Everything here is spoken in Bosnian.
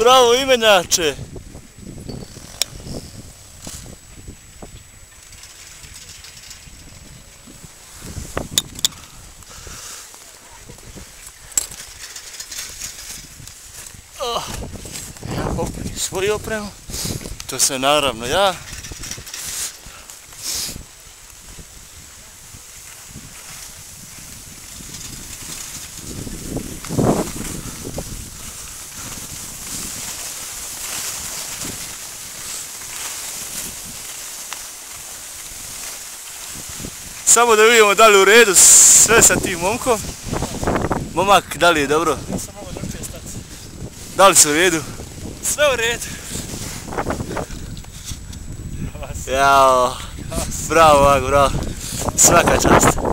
Bravo imenjače! Ja popuni svoju opremu, to sam naravno ja. Samo da vidimo da li u redu sve sa tim momkom. Momak, da li je dobro? Nisam ovo drugčije stati. Da li su u redu? Sve u redu. Jao, bravo, bravo. Svaka čast.